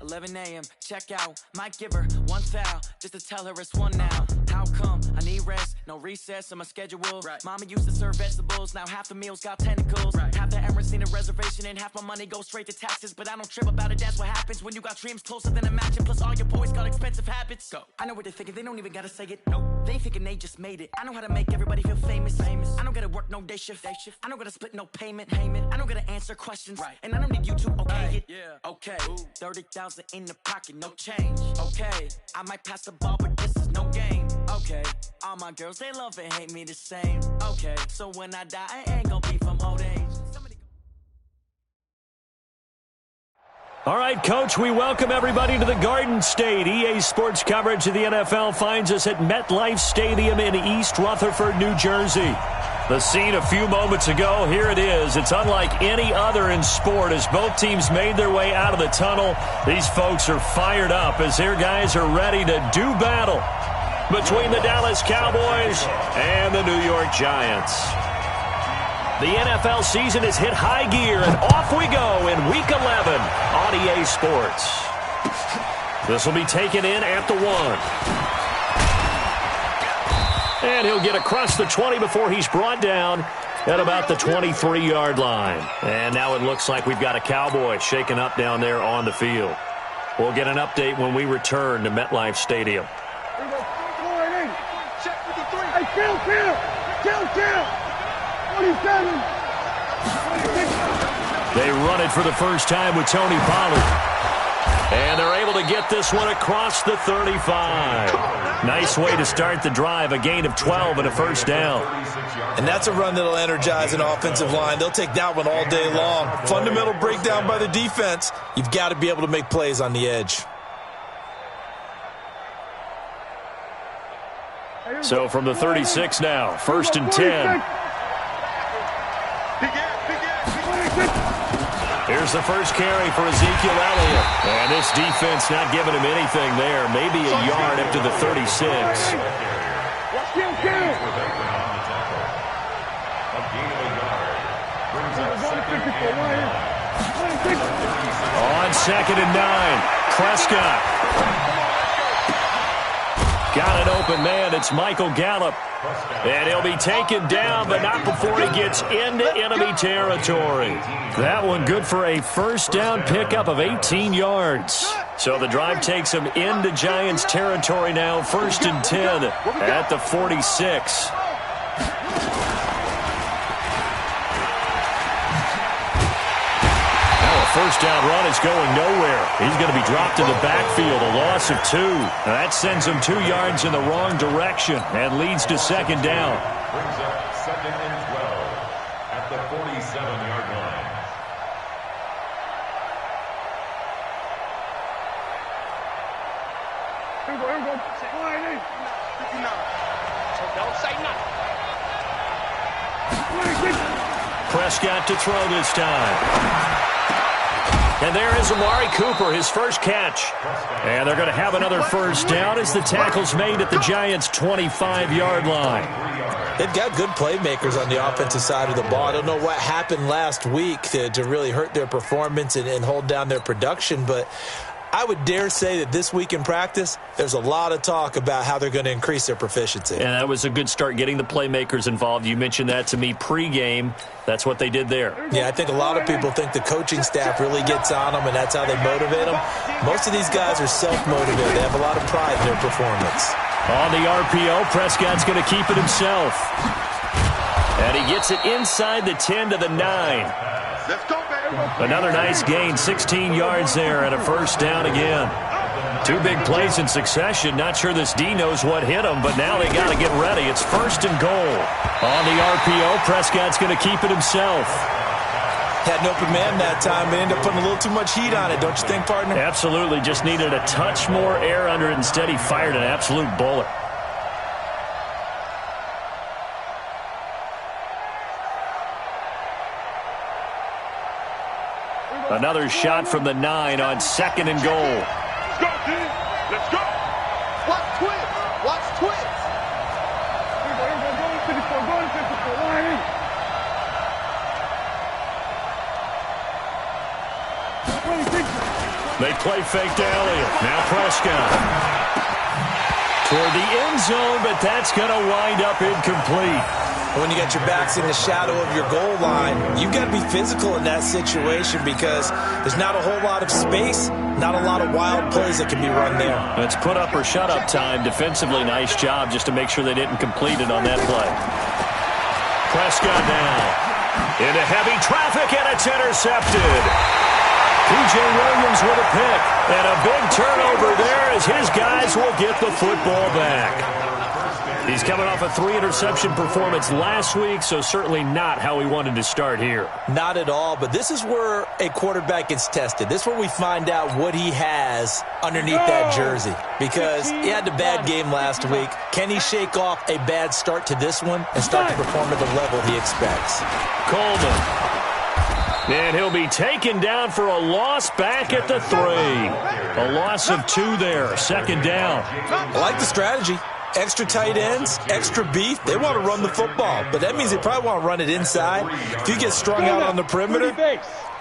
11 a.m. Check out. Might give her one foul just to tell her it's one now. How come? I need rest. No recess in my schedule. Right. Mama used to serve vegetables. Now half the meals got tentacles. Right. Half the Emirates need a reservation and half my money goes straight to taxes. But I don't trip about it. That's what happens when you got dreams closer than a mansion. Plus all your boys got expensive habits. Go. I know what they're thinking. They don't even gotta say it. Nope. They thinking they just made it. I know how to make everybody feel famous. I don't gotta work no day shift. I don't gotta split no payment. I don't gotta answer questions. Right. And I don't need you to okay it. Yeah. Okay. 30,000 in the pocket, no change. Okay. I might pass the ball, but this is no game. Okay. All my girls, they love and hate me the same. Okay. So when I die, I ain't gonna be from old age. All right, Coach, we welcome everybody to the Garden State. EA Sports coverage of the NFL finds us at MetLife Stadium in East Rutherford, New Jersey. The scene a few moments ago, here it is. It's unlike any other in sport as both teams made their way out of the tunnel. These folks are fired up as their guys are ready to do battle between the Dallas Cowboys and the New York Giants. The NFL season has hit high gear, and off we go in Week 11 on EA Sports. This will be taken in at the 1. And he'll get across the 20 before he's brought down at about the 23-yard line. And now it looks like we've got a Cowboy shaken up down there on the field. We'll get an update when we return to MetLife Stadium. They run it for the first time with Tony Pollard. And they're able to get this one across the 35. Nice way to start the drive, a gain of 12 and a first down. And that's a run that'll energize an offensive line. They'll take that one all day long. Fundamental breakdown by the defense. You've got to be able to make plays on the edge. So from the 36 now, 1st and 10. Here's the first carry for Ezekiel Elliott. And this defense not giving him anything there. Maybe a yard up to the 36. On 2nd and 9, Prescott. Got an open man. It's Michael Gallup. And he'll be taken down, but not before he gets into enemy territory. That one good for a first down pickup of 18 yards. So the drive takes him into Giants territory now. 1st and 10 at the 46. First down run is going nowhere. He's going to be dropped in the backfield, a loss of 2. Now that sends him 2 yards in the wrong direction and leads to 2nd down. Brings up 2nd and 12 at the 47-yard line. Here we go. Don't say nothing. Prescott to throw this time. And there is Amari Cooper, his first catch. And they're going to have another first down as the tackle's made at the Giants' 25-yard line. They've got good playmakers on the offensive side of the ball. I don't know what happened last week to really hurt their performance and hold down their production, but I would dare say that this week in practice, there's a lot of talk about how they're going to increase their proficiency. And that was a good start getting the playmakers involved. You mentioned that to me pregame. That's what they did there. Yeah, I think a lot of people think the coaching staff really gets on them, and that's how they motivate them. Most of these guys are self-motivated. They have a lot of pride in their performance. On the RPO, Prescott's going to keep it himself. And he gets it inside the 10 to the 9. Let's go, baby. Another nice gain, 16 yards there and a first down again. 2 big plays in succession. Not sure this D knows what hit him, but now they got to get ready. It's 1st and goal. On the RPO, Prescott's going to keep it himself. Had an open man that time, but ended up putting a little too much heat on it, don't you think, partner? Absolutely. Just needed a touch more air under it. Instead, he fired an absolute bullet. Another shot from the 9 on 2nd and goal. Let's go, team. Let's go. Watch twins. Watch twins. They play fake to Elliott. Now Prescott. Toward the end zone, but that's going to wind up incomplete. When you got your backs in the shadow of your goal line, you've got to be physical in that situation because there's not a whole lot of space, not a lot of wild plays that can be run there. It's put up or shut up time. Defensively, nice job just to make sure they didn't complete it on that play. Prescott now into heavy traffic, and it's intercepted. P.J. Williams with a pick, and a big turnover there as his guys will get the football back. He's coming off a 3-interception performance last week, so certainly not how he wanted to start here. Not at all, but this is where a quarterback gets tested. This is where we find out what he has underneath that jersey, because he had a bad game last week. Can he shake off a bad start to this one and start to perform at the level he expects? Coleman. And he'll be taken down for a loss back at the 3. A loss of 2 there, second down. I like the strategy. Extra tight ends, extra beef. They want to run the football, but that means they probably want to run it inside. If you get strung out on the perimeter,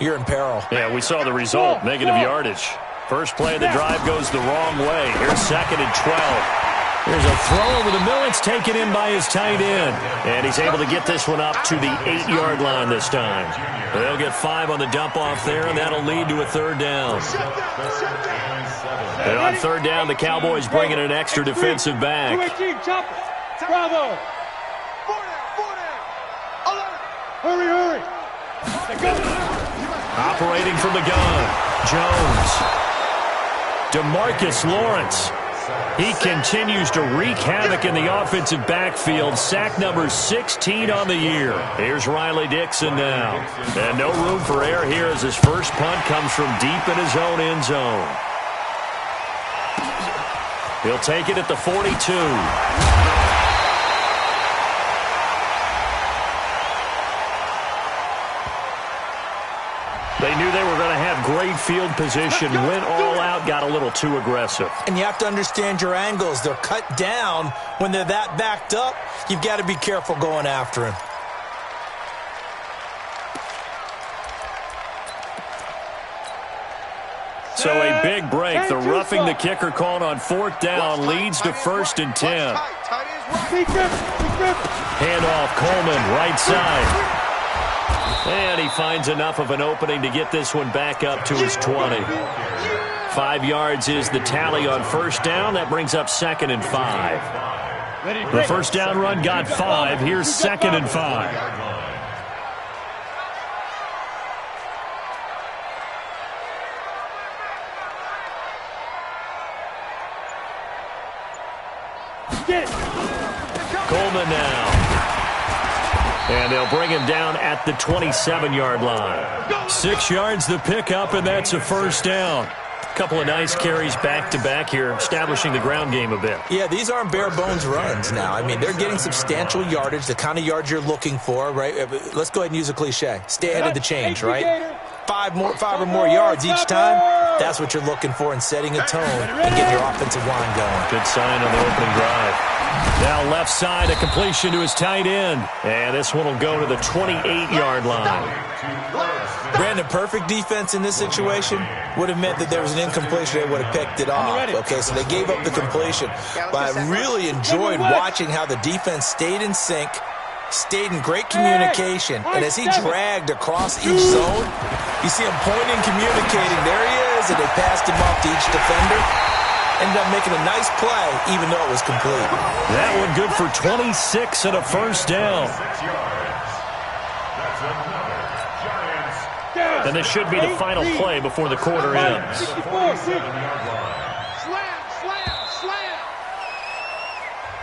you're in peril. Yeah, we saw the result, negative yardage. First play of the drive goes the wrong way. Here's 2nd and 12. Here's a throw over the middle. It's taken in by his tight end. And he's able to get this one up to the 8-yard line this time. They'll get 5 on the dump-off there, and that'll lead to a 3rd down. And on 3rd down, the Cowboys bring in an extra defensive back. Bravo. Hurry. Operating from the gun, Jones. DeMarcus Lawrence. He continues to wreak havoc in the offensive backfield. Sack number 16 on the year. Here's Riley Dixon now. And no room for error here as his first punt comes from deep in his own end zone. He'll take it at the 42. They knew they were going to have great field position, went all out, got a little too aggressive. And you have to understand your angles. They're cut down. When they're that backed up, you've got to be careful going after him. So a big break. The roughing the kicker called on 4th down leads to 1st and 10. Handoff, Coleman, right side. And he finds enough of an opening to get this one back up to his 20. 5 yards is the tally on 1st down. That brings up 2nd and 5. The 1st down run got 5. Here's 2nd and 5. Coleman now. And they'll bring him down at the 27-yard line. 6 yards the pickup, and that's a 1st down. A couple of nice carries back-to-back here, establishing the ground game a bit. Yeah, these aren't bare-bones runs now. I mean, they're getting substantial yardage, the kind of yards you're looking for, right? Let's go ahead and use a cliche. Stay ahead of the change, right? 5 or more yards each time. That's what you're looking for in setting a tone and getting your offensive line going. Good sign on the opening drive. Now left side, a completion to his tight end. And this one will go to the 28-yard line. Brandon, perfect defense in this situation would have meant that there was an incompletion. They would have picked it off. Okay, so they gave up the completion. But I really enjoyed watching how the defense stayed in sync, stayed in great communication. And as he dragged across each zone, you see him pointing, communicating. There he is, and they passed him off to each defender. Ended up making a nice play, even though it was complete. That one good for 26 and a 1st down. And this should be the final play before the quarter ends.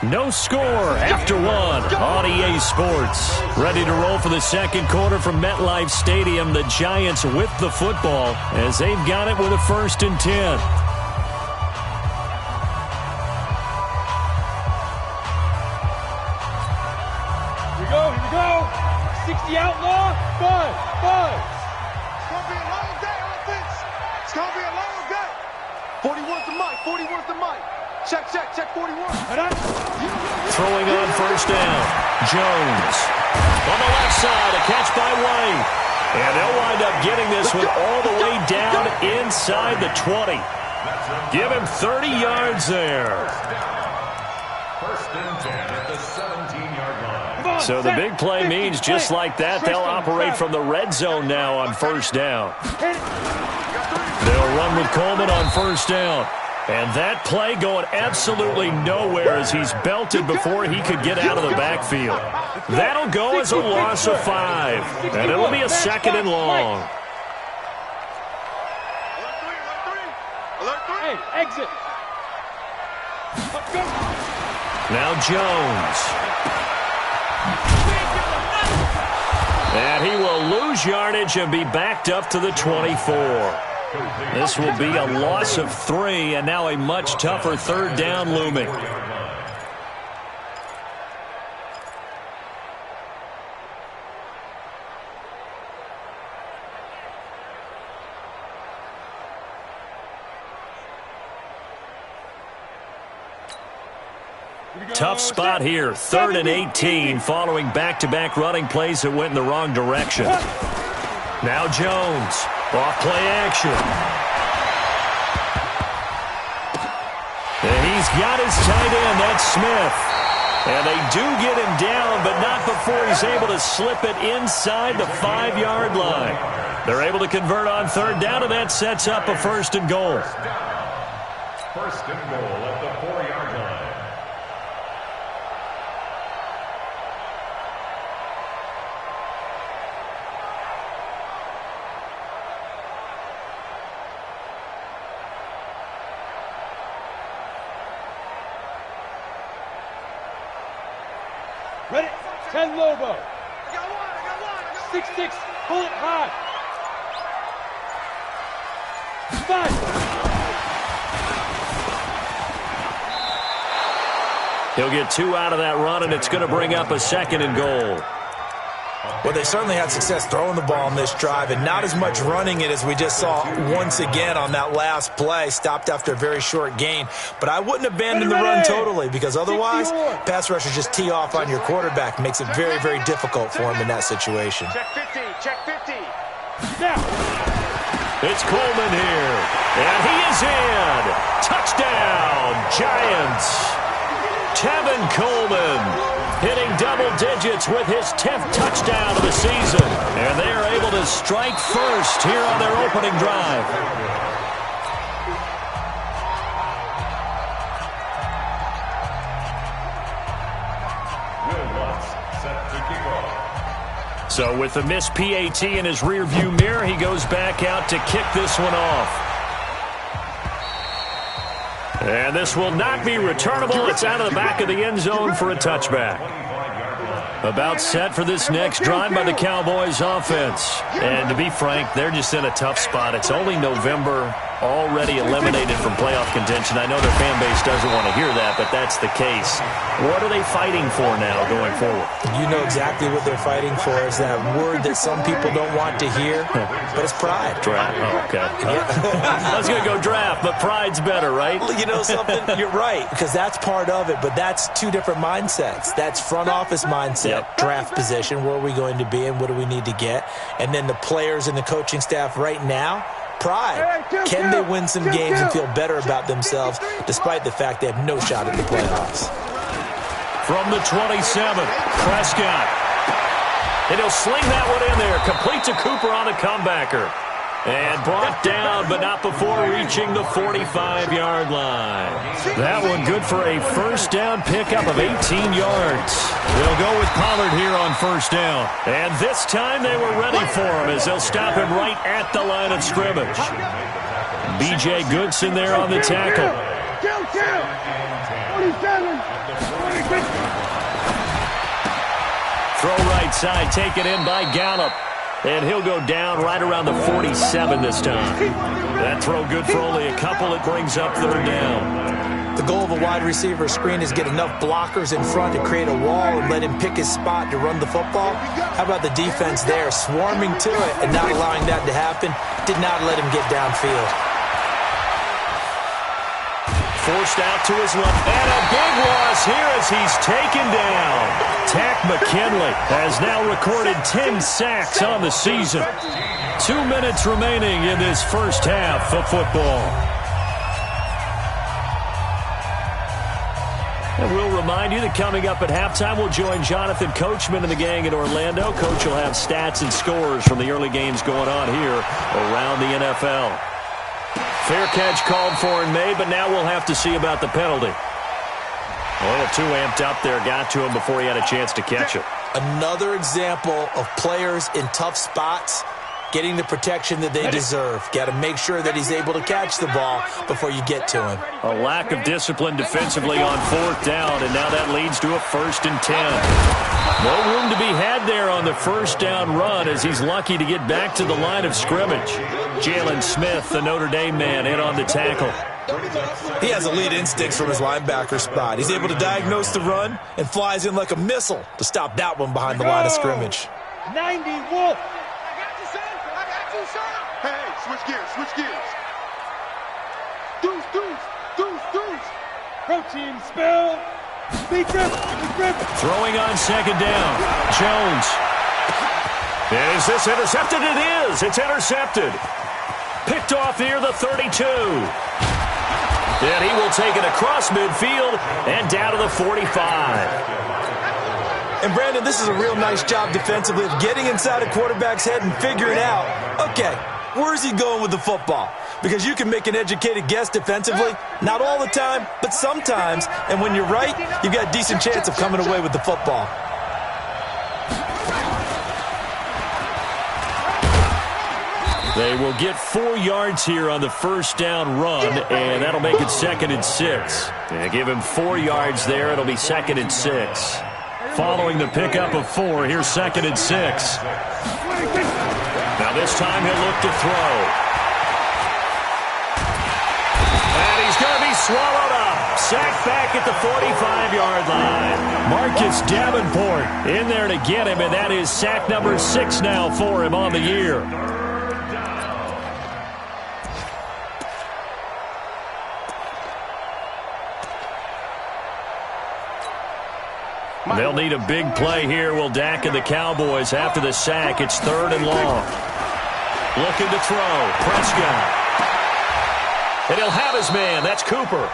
No score after 1 on EA Sports. Ready to roll for the 2nd quarter from MetLife Stadium. The Giants with the football as they've got it with a 1st and 10. Here we go. 60 outlaw. 5. It's going to be a long day, offense. It's going to be a long day. 41's the mic. 41's the mic. Check 41. Throwing on 1st down. Jones. On the left side, a catch by White. And they'll wind up getting this one all the way down inside the 20. Give him 30 yards there. First and 10 at the 17-yard line. So the big play means just like that, they'll operate from the red zone now on first down. They'll run with Coleman on first down. And that play going absolutely nowhere as he's belted before he could get out of the backfield. That'll go as a loss of 5. And it'll be a second and long. Hey, exit. Now Jones. And he will lose yardage and be backed up to the 24. This will be a loss of 3, and now a much tougher third down looming. Tough spot here, 3rd and 18, following back-to-back running plays that went in the wrong direction. Now Jones, off play action. And he's got his tight end, that's Smith. And they do get him down, but not before he's able to slip it inside the 5-yard line. They're able to convert on third down, and that sets up a first and goal. First and goal at the 4-yard line. Ready? 10 Lobo. 6-6. Pull it high. 5. He'll get 2 out of that run, and it's going to bring up a second and goal. Well, they certainly had success throwing the ball on this drive and not as much running it as we just saw once again on that last play. Stopped after a very short gain. But I wouldn't abandon the run totally because otherwise, pass rushers just tee off on your quarterback. Makes it very, very difficult for him in that situation. Check 50. Check 50. Now. It's Coleman here. And he is in. Touchdown, Giants. Tevin Coleman hitting double digits with his 10th touchdown of the season. And they are able to strike first here on their opening drive. Set to kick off. So with the missed PAT in his rearview mirror, he goes back out to kick this one off. And this will not be returnable. It's out of the back of the end zone for a touchback. About set for this next drive by the Cowboys offense. And to be frank, they're just in a tough spot. It's only November, already eliminated from playoff contention. I know their fan base doesn't want to hear that, but that's the case. What are they fighting for now going forward? You know exactly what they're fighting for. Is that word that some people don't want to hear, but it's pride. Draft. Oh, okay. I was going to go draft, but pride's better, right? You know something? You're right, because that's part of it, but that's two different mindsets. That's front office mindset, draft position, where are we going to be and what do we need to get? And then the players and the coaching staff right now, pride. Can they win some games and feel better about themselves despite the fact they have no shot at the playoffs? From the 27, Prescott. And he'll sling that one in there. Complete to Cooper on the comebacker. And brought down, but not before reaching the 45-yard line. That one good for a first down pickup of 18 yards. They'll go with Pollard here on first down. And this time they were ready for him as they'll stop him right at the line of scrimmage. B.J. Goodson there on the tackle. 47. Throw right side, taken in by Gallup. And he'll go down right around the 47 this time. That throw good for only a couple. It brings up third down. The goal of a wide receiver screen is get enough blockers in front to create a wall and let him pick his spot to run the football. How about the defense there, swarming to it and not allowing that to happen? Did not let him get downfield. Forced out to his left. And a big loss here as he's taken down. Tack McKinley has now recorded 10 sacks on the season. 2 minutes remaining in this first half of football. And we'll remind you that coming up at halftime, we'll join Jonathan Coachman and the gang in Orlando. Coach will have stats and scores from the early games going on here around the NFL. Fair catch called for and made, but now we'll have to see about the penalty. A little too amped up there, got to him before he had a chance to catch it. Another example of players in tough spots getting the protection that they deserve. Got to make sure that he's able to catch the ball before you get to him. A lack of discipline defensively on 4th down, and now that leads to a 1st and 10. No room to be had there on the 1st down run as he's lucky to get back to the line of scrimmage. Jalen Smith, the Notre Dame man, in on the tackle. He has elite instincts from his linebacker spot. He's able to diagnose the run and flies in like a missile to stop that one behind the line of scrimmage. 90 Wolf. Hey, switch gears, switch gears. Deuce, deuce, deuce, deuce. Protein spill. Big grip, big grip. Throwing on 2nd down. Jones. Is this intercepted? It is. It's intercepted. Picked off near the 32. And he will take it across midfield and down to the 45. And, Brandon, this is a real nice job defensively of getting inside a quarterback's head and figuring out, okay, where's he going with the football? Because you can make an educated guess defensively, not all the time, but sometimes. And when you're right, you've got a decent chance of coming away with the football. They will get 4 yards here on the 1st down run, and that'll make it 2nd and 6. They give him 4 yards there. It'll be 2nd and 6. Following the pickup of 4, here's 2nd and 6. Now this time he'll look to throw. And he's going to be swallowed up. Sacked back at the 45-yard line. Marcus Davenport in there to get him, and that is sack number 6 now for him on the year. They'll need a big play here. Will Dak and the Cowboys after the sack. It's 3rd and long. Looking to throw. Prescott. And he'll have his man. That's Cooper.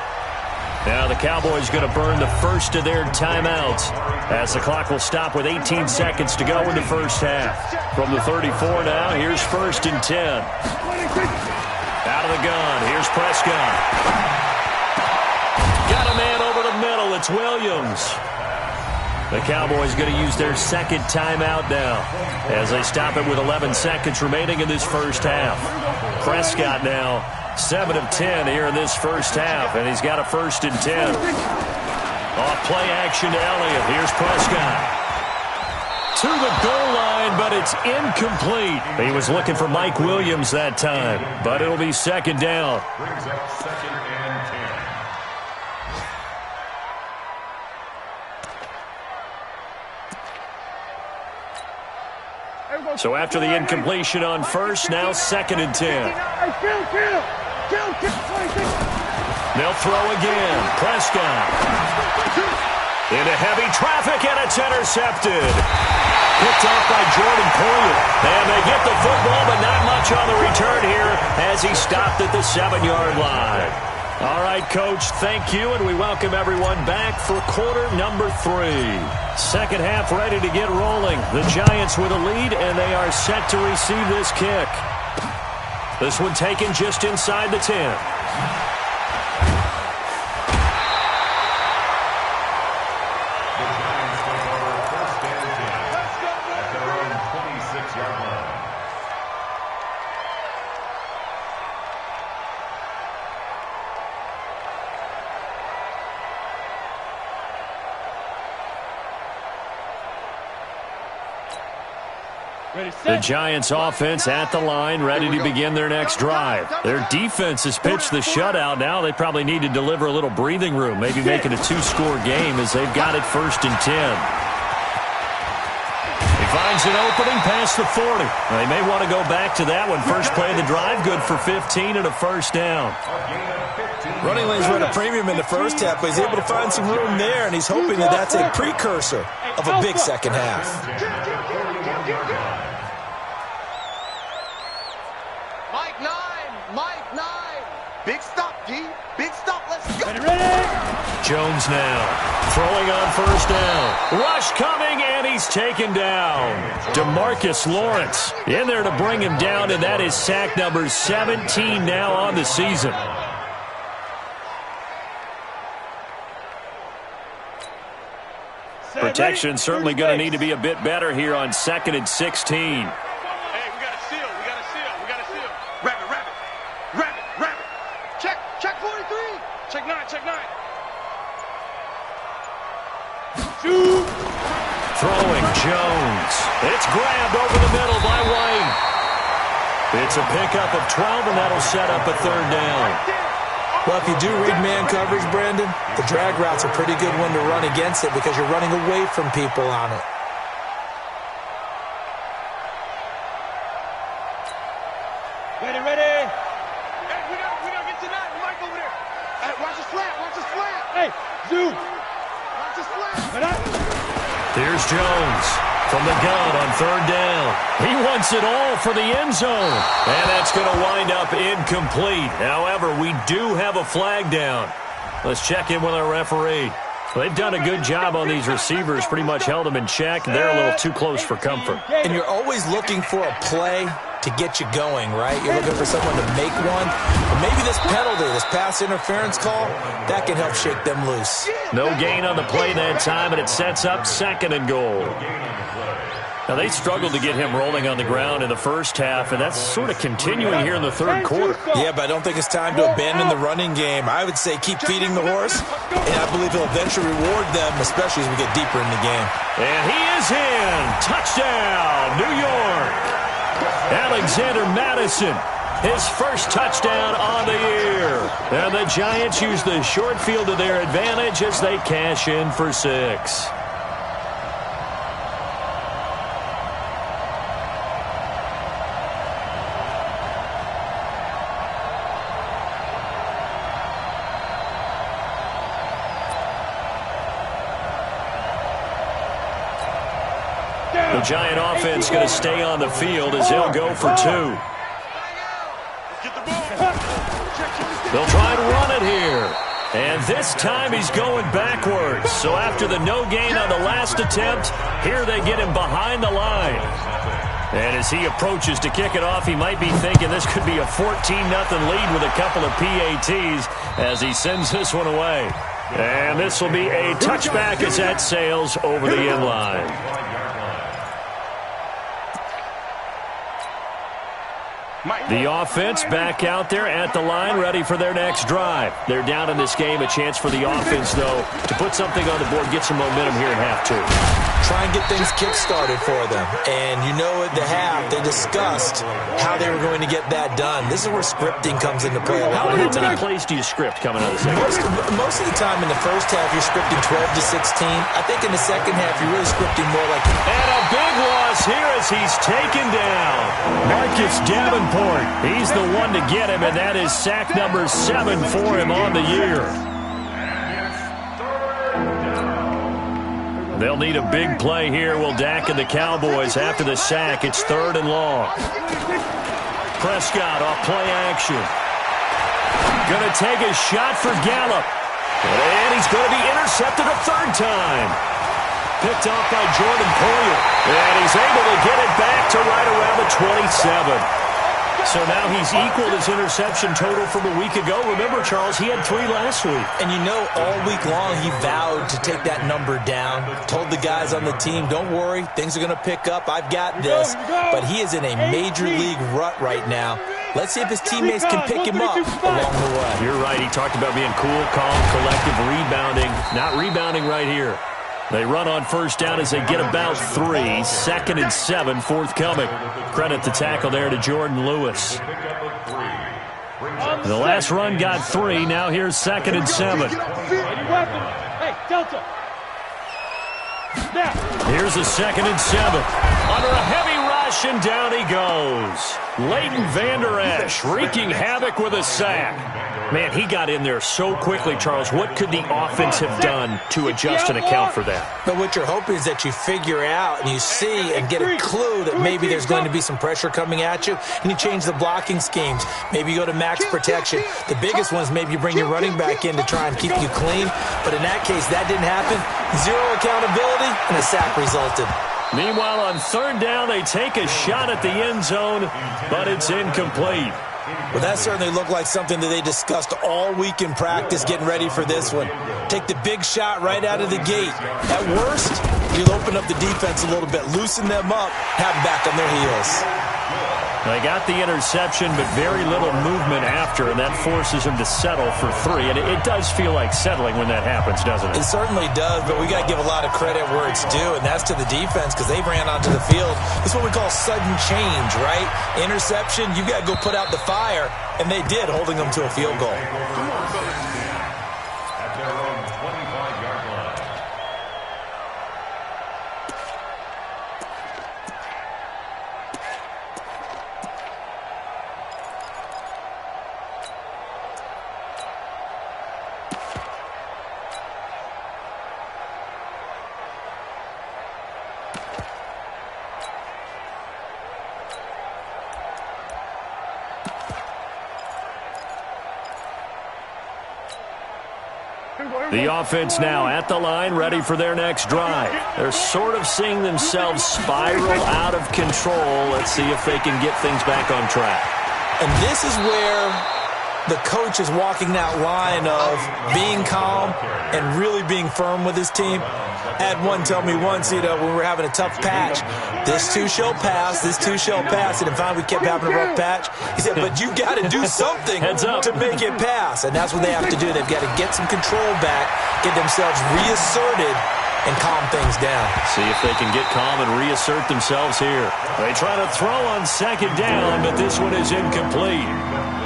Now the Cowboys going to burn the first of their timeouts as the clock will stop with 18 seconds to go in the first half. From the 34 now, here's 1st and 10. Out of the gun. Here's Prescott. Got a man over the middle. It's Williams. The Cowboys going to use their 2nd timeout now as they stop it with 11 seconds remaining in this first half. Prescott now 7 of 10 here in this first half, and he's got a 1st and 10. Off play action to Elliott. Here's Prescott. To the goal line, but it's incomplete. He was looking for Mike Williams that time, but it'll be 2nd down. Brings up 2nd and 10. So after the incompletion on 1st, now 2nd and 10. They'll throw again. Prescott. Into heavy traffic, and it's intercepted. Picked off by Jordan Poyer. And they get the football, but not much on the return here as he stopped at the 7-yard line. All right, Coach, thank you, and we welcome everyone back for quarter number 3. Second half ready to get rolling. The Giants with a lead, and they are set to receive this kick. This one taken just inside the 10. The Giants offense at the line, ready to begin their next drive. Their defense has pitched the shutout. Now they probably need to deliver a little breathing room, maybe make it a 2-score game as they've got it 1st and 10. He Finds an opening past the 40. They may want to go back to that one. First play of the drive, good for 15 and a first down. Running lanes were at a premium in the first half, but he's able to find some room there, and he's hoping that that's a precursor of a big second half. Mike 9. Big stop, D. Big stop. Let's go. Jones now throwing on first down. Rush coming, and he's taken down. DeMarcus Lawrence in there to bring him down, and that is sack number 17 now on the season. Protection certainly going to need to be a bit better here on 2nd and 16. Hey, we got to seal. Rabbit. Check 43. Check 9. Shoot. Throwing Jones. It's grabbed over the middle by White. It's a pickup of 12, and that'll set up a third down. Well, if you do read man coverage, Brandon, the drag route's a pretty good one to run against it because you're running away from people on it. Ready. Hey, we gotta get to that. Mike over there. Hey, watch the slant. Hey, zoom. Watch the slant. There's Jones from the gun on third down. He wants it all for the end zone. And that's going to wind up incomplete. However, we do have a flag down. Let's check in with our referee. They've done a good job on these receivers, pretty much held them in check. They're a little too close for comfort. And you're always looking for a play to get you going, right? You're looking for someone to make one. But maybe this penalty, this pass interference call, that can help shake them loose. No gain on the play that time, and it sets up 2nd and goal. Now, they struggled to get him rolling on the ground in the first half, and that's sort of continuing here in the third quarter. Yeah, but I don't think it's time to abandon the running game. I would say keep feeding the horse, and I believe he'll eventually reward them, especially as we get deeper in the game. And he is in. Touchdown, New York. Alexander Madison, his first touchdown on the year. And the Giants use the short field to their advantage as they cash in for 6. The Giant offense going to stay on the field as they'll go for 2. They'll try and run it here. And this time he's going backwards. So after the no gain on the last attempt, here they get him behind the line. And as he approaches to kick it off, he might be thinking this could be a 14-0 lead with a couple of PATs as he sends this one away. And this will be a touchback as that sails over the end line. The offense back out there at the line, ready for their next drive. They're down in this game. A chance for the offense, though, to put something on the board, get some momentum here in half 2. Try and get things kick-started for them. And you know at the half, they discussed how they were going to get that done. This is where scripting comes into play a lot of the time. How many plays do you script coming out of the second? Most of the time in the first half, you're scripting 12 to 16. I think in the second half, you're really scripting more like... And a big loss here as he's taken down. Marcus Davenport, he's the one to get him, and that is sack number 7 for him on the year. They'll need a big play here. Will Dak and the Cowboys after the sack. It's 3rd and long. Prescott off play action. Going to take a shot for Gallup. And he's going to be intercepted a 3rd time. Picked off by Jordan Poyer. And he's able to get it back to right around the 27. So now he's equaled his interception total from a week ago. Remember, Charles, he had 3 last week. And you know, all week long he vowed to take that number down. Told the guys on the team, don't worry, things are going to pick up. I've got this. But he is in a major league rut right now. Let's see if his teammates can pick him up along the way. You're right. He talked about being cool, calm, collective, rebounding. Not rebounding right here. They run on first down as they get about 3. 2nd and 7, forthcoming. Credit the tackle there to Jordan Lewis. The last run got 3. Now here's 2nd and 7. Hey, Delta. Here's a 2nd and 7. Under a heavy rush, and down he goes. Leighton Vander Esch wreaking havoc with a sack. Man, he got in there so quickly, Charles. What could the offense have done to adjust and account for that? But what you're hoping is that you figure out and you see and get a clue that maybe there's going to be some pressure coming at you, and you change the blocking schemes. Maybe you go to max protection. The biggest one is maybe you bring your running back in to try and keep you clean. But in that case, that didn't happen. Zero accountability, and a sack resulted. Meanwhile, on 3rd down, they take a shot at the end zone, but it's incomplete. Well, that certainly looked like something that they discussed all week in practice getting ready for this one. Take the big shot right out of the gate. At worst, you'll open up the defense a little bit, loosen them up, have them back on their heels. They got the interception, but very little movement after, and that forces him to settle for 3. And it does feel like settling when that happens, doesn't it? It certainly does, but we got to give a lot of credit where it's due, and that's to the defense because they ran onto the field. It's what we call sudden change, right? Interception, you got to go put out the fire, and they did, holding them to a field goal. At their own 25-yard line. The offense now at the line, ready for their next drive. They're sort of seeing themselves spiral out of control. Let's see if they can get things back on track. And this is where the coach is walking that line of being calm and really being firm with his team. I had one tell me once, when we were having a tough patch, this too shall pass, this too shall pass. And finally we kept having a rough patch. He said, but you got to do something to make it pass. And that's what they have to do. They've got to get some control back, get themselves reasserted, and calm things down. See if they can get calm and reassert themselves here. They try to throw on 2nd down, but this one is incomplete.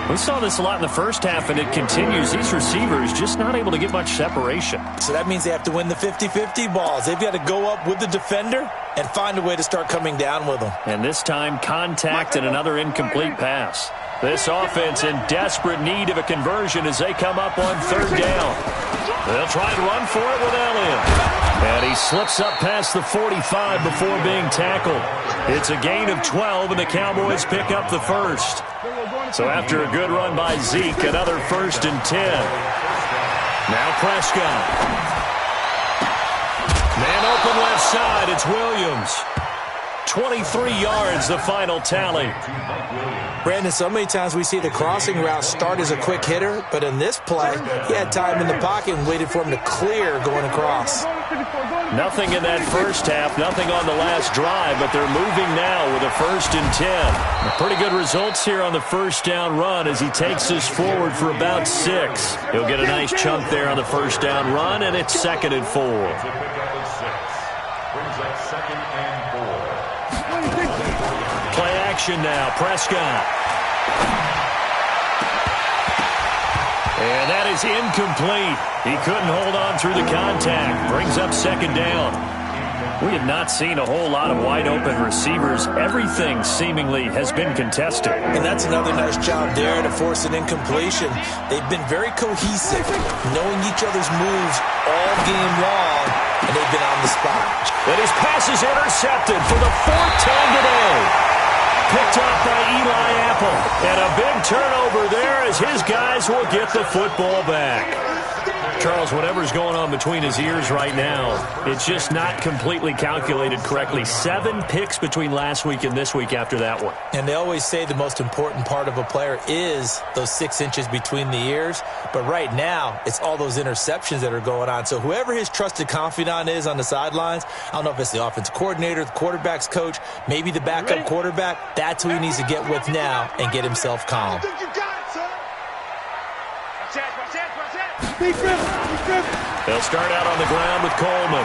We saw this a lot in the first half, and it continues. These receivers just not able to get much separation. So that means they have to win the 50-50 balls. They've got to go up with the defender and find a way to start coming down with them. And this time, contact and another incomplete pass. This offense in desperate need of a conversion as they come up on 3rd down. They'll try and run for it with Elliott. And he slips up past the 45 before being tackled. It's a gain of 12, and the Cowboys pick up the first. So after a good run by Zeke, another 1st and 10. Now Prescott. Man open left side, it's Williams. 23 yards, the final tally. Brandon, so many times we see the crossing route start as a quick hitter, but in this play, he had time in the pocket and waited for him to clear going across. Nothing in that first half, nothing on the last drive, but they're moving now with a 1st and 10. Pretty good results here on the 1st down run as he takes us forward for about 6. He'll get a nice chunk there on the 1st down run, and it's 2nd and 4. Brings up 2nd and 4. Play action now, Prescott. And that is incomplete. He couldn't hold on through the contact. Brings up 2nd down. We have not seen a whole lot of wide-open receivers. Everything seemingly has been contested. And that's another nice job there to force an incompletion. They've been very cohesive, knowing each other's moves all game long, and they've been on the spot. And his pass is intercepted for the 4th time today. Picked up by Eli Apple. And a big turnover there as his guys will get the football back. Charles, whatever's going on between his ears right now, it's just not completely calculated correctly. 7 picks between last week and this week after that one. And they always say the most important part of a player is those 6 inches between the ears. But right now, it's all those interceptions that are going on. So whoever his trusted confidant is on the sidelines, I don't know if it's the offensive coordinator, the quarterback's coach, maybe the backup quarterback, that's who he needs to get with now and get himself calm. They'll start out on the ground with Coleman.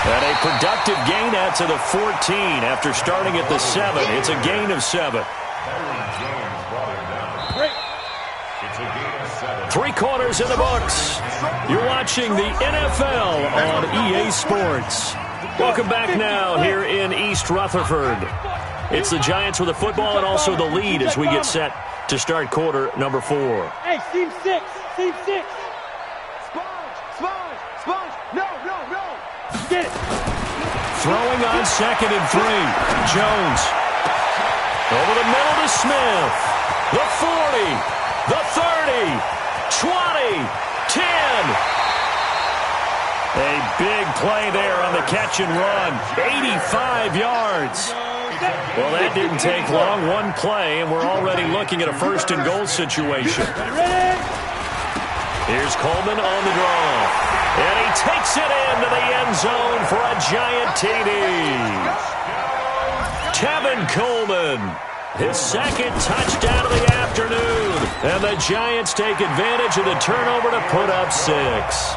And a productive gain out to the 14 after starting at the 7. It's a gain of 7. It's a game of 7. 3 quarters in the books. You're watching the NFL on EA Sports. Welcome back now here in East Rutherford. It's the Giants with the football and also the lead as we get set to start quarter number 4. Hey, team 6. Team 6. Sponge. No. Get it. Throwing on 2nd and 3. Jones. Over the middle to Smith. The 40. The 30. 20. 10. A big play there on the catch and run. 85 yards. Well, that didn't take long. One play, and we're already looking at a 1st and goal situation. Here's Coleman on the draw. And he takes it into the end zone for a Giant TD. Tevin Coleman, his 2nd touchdown of the afternoon. And the Giants take advantage of the turnover to put up 6.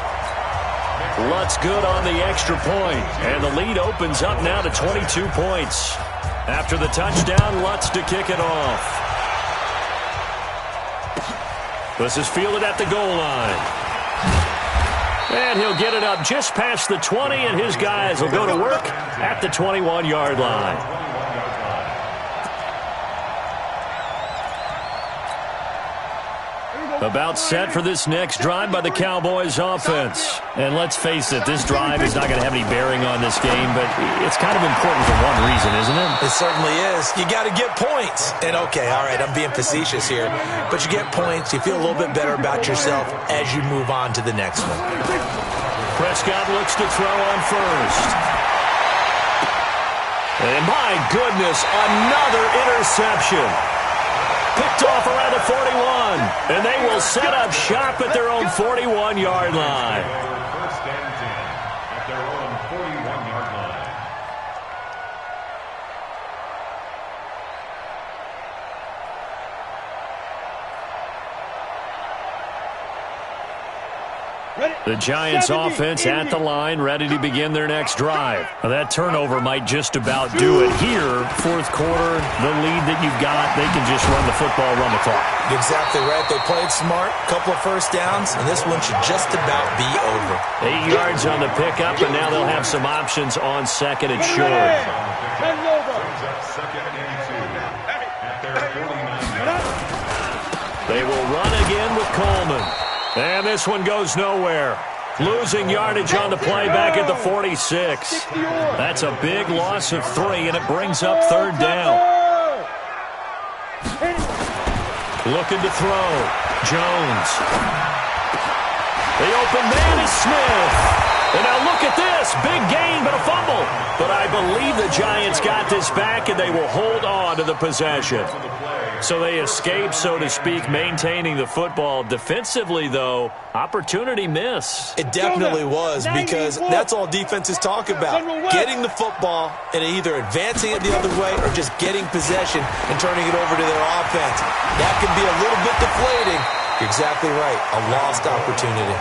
Lutz good on the extra point, and the lead opens up now to 22 points. After the touchdown, Lutz to kick it off. This is fielded at the goal line. And he'll get it up just past the 20, and his guys will go to work at the 21-yard line. About set for this next drive by the Cowboys offense. And let's face it, this drive is not going to have any bearing on this game, but it's kind of important for one reason, isn't it? It certainly is. You got to get points. And okay, all right, I'm being facetious here, but you get points, you feel a little bit better about yourself as you move on to the next one. Prescott looks to throw on 1st. And my goodness, another interception. Picked off around the 41, and they will set up shop at their own 41-yard line. 1st and 10 at their own 41-yard line. The Giants offense at the line, ready to begin their next drive. Now, that turnover might just about do it here. 4th quarter, the lead that you've got, they can just run the football, run the clock. Exactly right. They played smart, couple of 1st downs, and this one should just about be over. 8 yards on the pickup, and now they'll have some options on 2nd and short. Brings up 2nd and 2 at their 49-yard line. They will run again with Coleman. And this one goes nowhere. Losing yardage on the play back at the 46. That's a big loss of 3, and it brings up 3rd down. Looking to throw. Jones. The open man is Smith. And now look at this. Big gain, but a fumble. But I believe the Giants got this back, and they will hold on to the possession. So they escape, so to speak, maintaining the football. Defensively, though, opportunity miss. It definitely was, because that's all defenses talk about. Getting the football and either advancing it the other way or just getting possession and turning it over to their offense. That can be a little bit deflating. You're exactly right. A lost opportunity.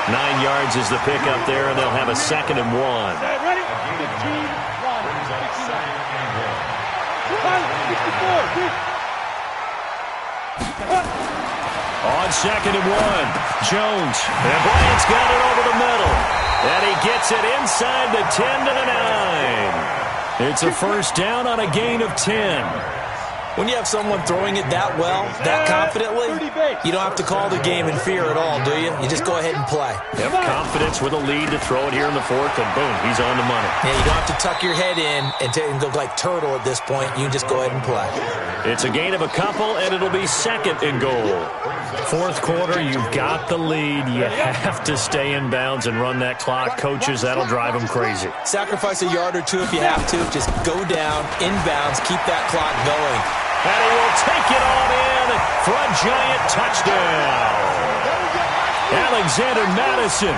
9 yards is the pickup there, and they'll have a 2nd and 1. Ready? On 2nd and 1, Jones. And Bryant's got it over the middle. And he gets it inside the 10 to the 9. It's a 1st down on a gain of 10. When you have someone throwing it that well, that confidently, you don't have to call the game in fear at all, do you? You just go ahead and play. Yep, confidence with a lead to throw it here in the 4th, and boom, he's on the money. Yeah, you don't have to tuck your head in and go like turtle at this point. You can just go ahead and play. It's a gain of a couple, and it'll be 2nd and goal. 4th quarter, you've got the lead. You have to stay in bounds and run that clock. Coaches, that'll drive them crazy. Sacrifice a yard or 2 if you have to. Just go down, in bounds, keep that clock going. And he will take it on in for a Giant touchdown. Alexander Madison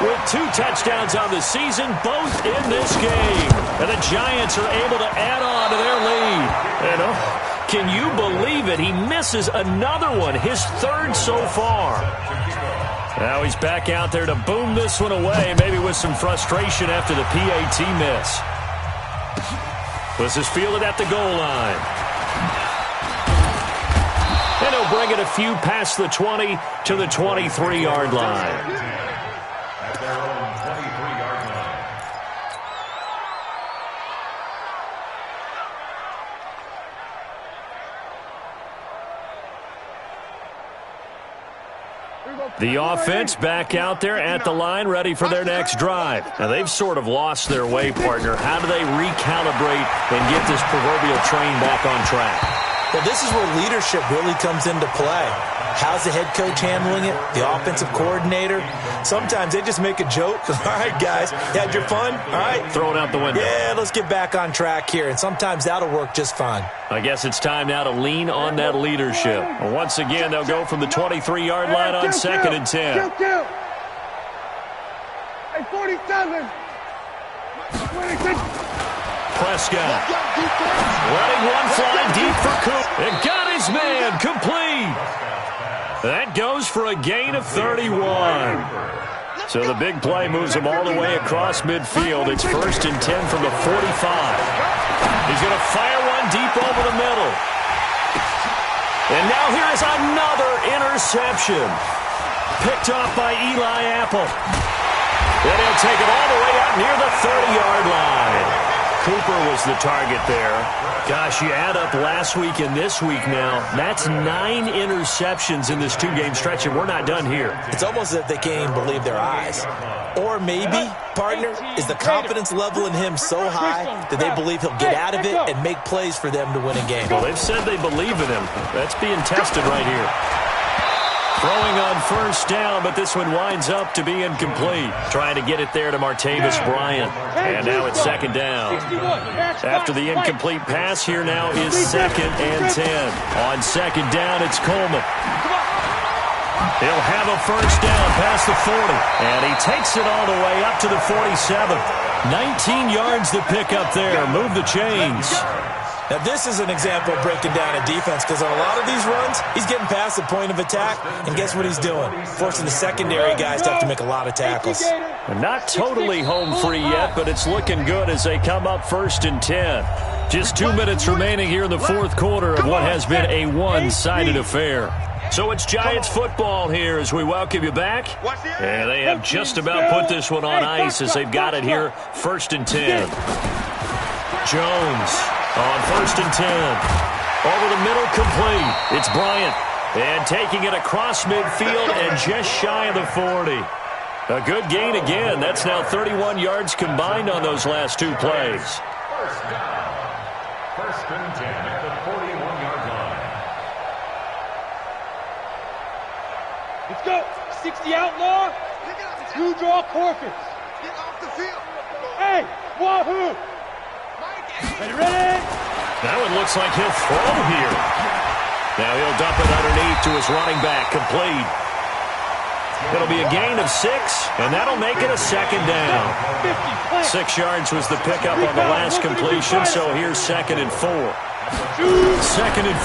with 2 touchdowns on the season, both in this game. And the Giants are able to add on to their lead. And can you believe it? He misses another one, his 3rd so far. Now he's back out there to boom this one away, maybe with some frustration after the PAT miss. This is fielded at the goal line. And he'll bring it a few past the 20 to the 23-yard line. At their own 23-yard line. The offense back out there at the line, ready for their next drive. Now, they've sort of lost their way, partner. How do they recalibrate and get this proverbial train back on track? Well, this is where leadership really comes into play. How's the head coach handling it? The offensive coordinator? Sometimes they just make a joke. All right, guys, you had your fun? All right. Throw it out the window. Yeah, let's get back on track here. And sometimes that'll work just fine. I guess it's time now to lean on that leadership. Once again, they'll go from the 23-yard line on 2nd and 10. Hey, 47. 26. Prescott letting one fly deep for Coop. It got his man complete. That goes for a gain of 31. So the big play moves him all the way across midfield. It's 1st and 10 from the 45. He's going to fire one deep over the middle. And now here is another interception. Picked off by Eli Apple. Then he'll take it all the way out near the 30-yard line. Cooper was the target there. Gosh, you add up last week and this week now, that's 9 interceptions in this 2-game stretch, and we're not done here. It's almost as if they can't even believe their eyes. Or maybe, partner, is the confidence level in him so high that they believe he'll get out of it and make plays for them to win a game. Well, they've said they believe in him. That's being tested right here. Throwing on 1st down, but this one winds up to be incomplete. Trying to get it there to Martavis Bryant. And now it's 2nd down. After the incomplete pass, here now is 2nd and 10. On 2nd down, it's Coleman. He'll have a 1st down past the 40. And he takes it all the way up to the 47. 19 yards to pick up there. Move the chains. Now, this is an example of breaking down a defense because on a lot of these runs, he's getting past the point of attack, and guess what he's doing? Forcing the secondary guys to have to make a lot of tackles. And not totally home free yet, but it's looking good as they come up 1st and 10. Just 2 minutes remaining here in the 4th quarter of what has been a one-sided affair. So it's Giants football here as we welcome you back. And they have just about put this one on ice as they've got it here 1st and 10. Jones on 1st and 10. Over the middle, complete. It's Bryant. And taking it across midfield and just shy of the 40. A good gain again. That's now 31 yards combined on those last 2 plays. 1st down. 1st and 10 at the 41-yard line. Let's go. 60 outlaw. 2 draw Corkins. Get off the field. Hey, wahoo. Ready? That one looks like he'll throw here. Now he'll dump it underneath to his running back, complete. It'll be a gain of 6, and that'll make it a 2nd down. 6 yards was the pickup on the last completion, so here's 2nd and 4. 2nd and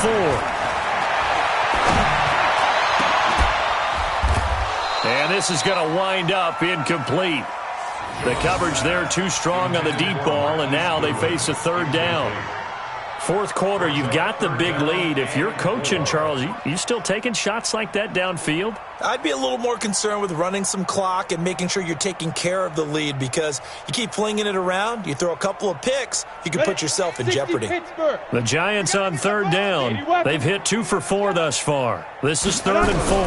4. And this is going to wind up incomplete. The coverage there too strong on the deep ball, and now they face a 3rd down. 4th quarter, you've got the big lead. If you're coaching, Charles, you still taking shots like that downfield? I'd be a little more concerned with running some clock and making sure you're taking care of the lead because you keep flinging it around, you throw a couple of picks, you can put yourself in jeopardy. The Giants on 3rd down. They've hit 2 for 4 thus far. This is 3rd and 4.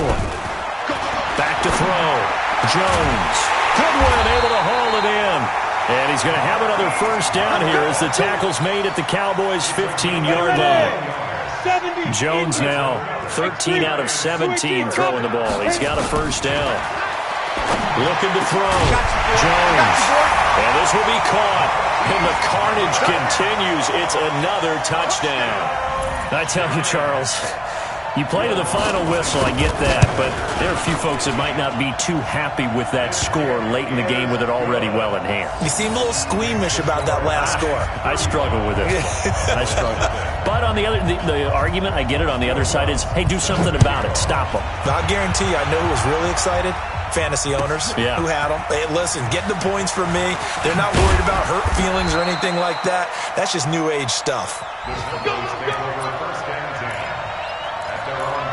Back to throw. Jones. Goodwin able to haul it in. And he's going to have another 1st down here as the tackle's made at the Cowboys' 15-yard line. Jones now 13 out of 17 throwing the ball. He's got a 1st down. Looking to throw. Jones. And this will be caught. And the carnage continues. It's another touchdown. I tell you, Charles, you play to the final whistle, I get that, but there are a few folks that might not be too happy with that score late in the game with it already well in hand. You seem a little squeamish about that last score. I struggle with it. I struggle. But on the other, the argument, I get it, on the other side is, hey, do something about it. Stop them. I guarantee you, I know who was really excited. Fantasy owners who had them. Hey, listen, get the points from me. They're not worried about hurt feelings or anything like that. That's just new age stuff. This one goes over 1st and 10 at their own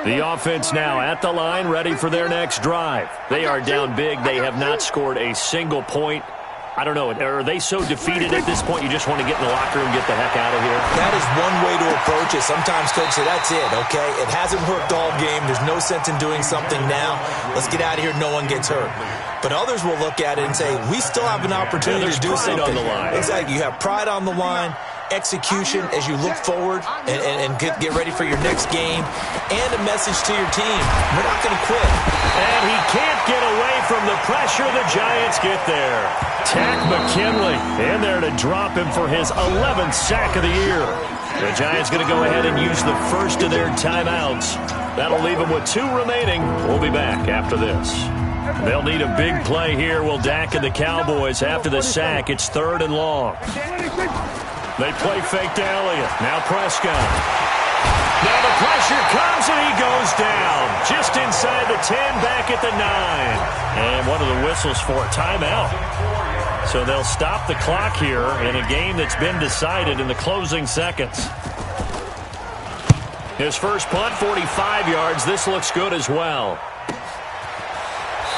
The offense now at the line, ready for their next drive. They are down big. They have not scored a single point. I don't know. Are they so defeated at this point you just want to get in the locker room and get the heck out of here? That is one way to approach it. Sometimes coaches say, that's it, okay? It hasn't worked all game. There's no sense in doing something now. Let's get out of here. No one gets hurt. But others will look at it and say, we still have an opportunity to do something. On the line. Exactly. You have pride on the line, execution as you look forward and get ready for your next game, and a message to your team. We're not going to quit. And he can't get away from the pressure. The Giants get there. Tack McKinley in there to drop him for his 11th sack of the year. The Giants going to go ahead and use the first of their timeouts. That'll leave them with 2 remaining. We'll be back after this. They'll need a big play here. Will Dak and the Cowboys after the sack. It's 3rd and long. They play fake to Elliott. Now Prescott. Now the pressure comes and he goes down. Just inside the 10, back at the 9. And one of the whistles for a timeout. So they'll stop the clock here in a game that's been decided in the closing seconds. His first punt, 45 yards. This looks good as well.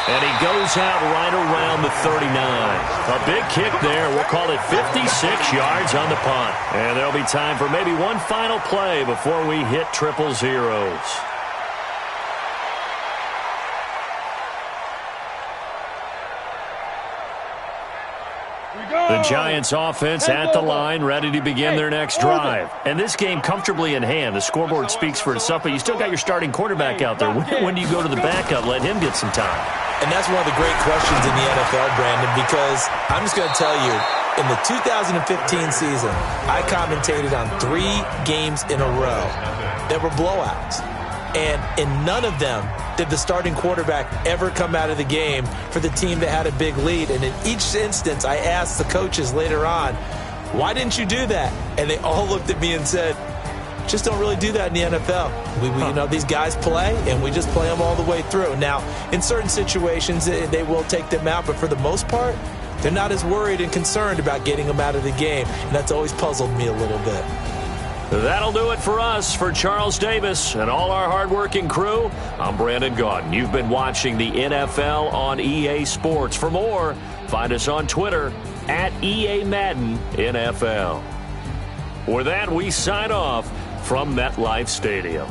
And he goes out right around the 39. A big kick there. We'll call it 56 yards on the punt. And there'll be time for maybe one final play before we hit 000. The Giants offense at the line, ready to begin their next drive. And this game comfortably in hand. The scoreboard speaks for itself, but you still got your starting quarterback out there. When do you go to the backup? Let him get some time. And that's one of the great questions in the NFL, Brandon, because I'm just going to tell you, in the 2015 season, I commentated on 3 games in a row that were blowouts. And in none of them did the starting quarterback ever come out of the game for the team that had a big lead. And in each instance, I asked the coaches later on, why didn't you do that? And they all looked at me and said, just don't really do that in the NFL. We you know, these guys play, and we just play them all the way through. Now, in certain situations, they will take them out, but for the most part, they're not as worried and concerned about getting them out of the game. And that's always puzzled me a little bit. That'll do it for us. For Charles Davis and all our hardworking crew, I'm Brandon Gaudin. You've been watching the NFL on EA Sports. For more, find us on Twitter at EA Madden NFL. With that, we sign off from MetLife Stadium.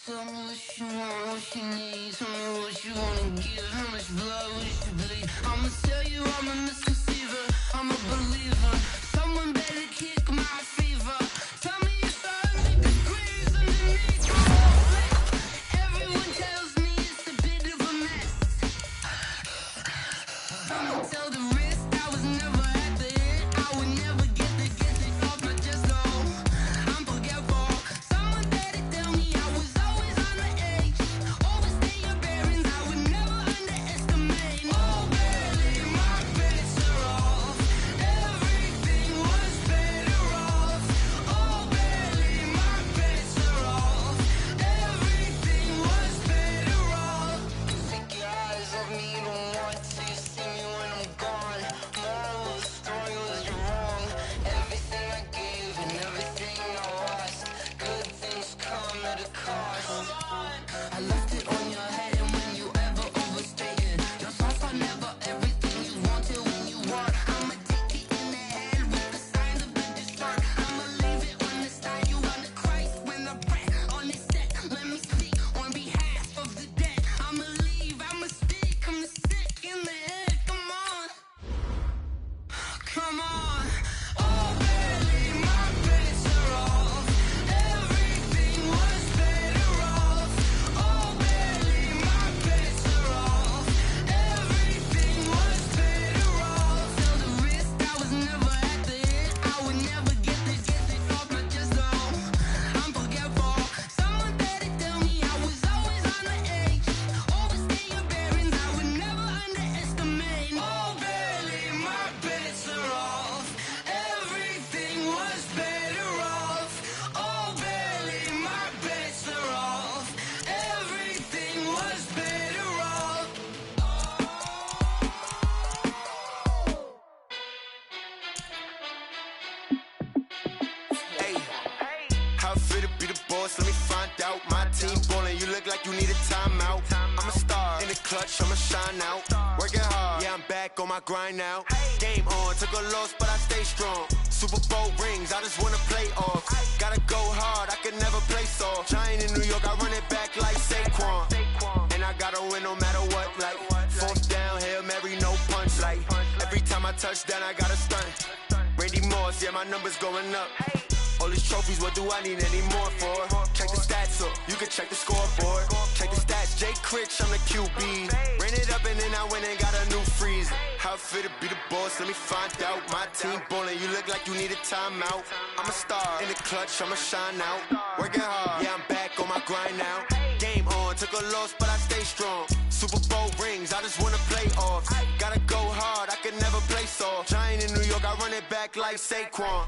Tell me what you want, what you need. Tell me what you wanna give, how much blood we should bleed. I'ma tell you I'm a misconceiver, I'm a believer. Someone better kick my fever. Tell me if I make a squeeze underneath my flesh. Everyone tells me it's a bit of a mess. I'ma tell the rest I was never at the end. I would never get this off my chest, no. I'm forgetful. Someone better tell me I was always on the edge. Overstay your bearings, I would never underestimate. Oh, barely, my bets are off. Everything was better off. Oh, barely, my bets are off. Everything was better off. Take your eyes off me, don't want to see me when I'm boss, let me find out. My team ballin', you look like you need a timeout. I'm a star in the clutch, I'ma shine out. Working hard, yeah, I'm back on my grind now. Game on, took a loss, but I stay strong. Super Bowl rings, I just wanna play off. Gotta go hard, I can never play soft. Giant in New York, I run it back like Saquon. And I gotta win no matter what, like fourth down, Hail Mary, no punch. Like every time I touch down, I gotta stunt. Randy Moss, yeah, my numbers going up. All these trophies, what do I need any more for? Check the stats up, you can check the scoreboard. Check the stats, Jay Critch, I'm the QB. Ran it up and then I went and got a new freeze. How it feel to be the boss, let me find out. My team ballin', you look like you need a timeout. I'm a star in the clutch, I'ma shine out. Working hard, yeah, I'm back on my grind now. Game on, took a loss, but I stay strong. Super Bowl rings, I just wanna play off. Gotta go hard, I can never play soft. Giant in New York, I run it back like Saquon.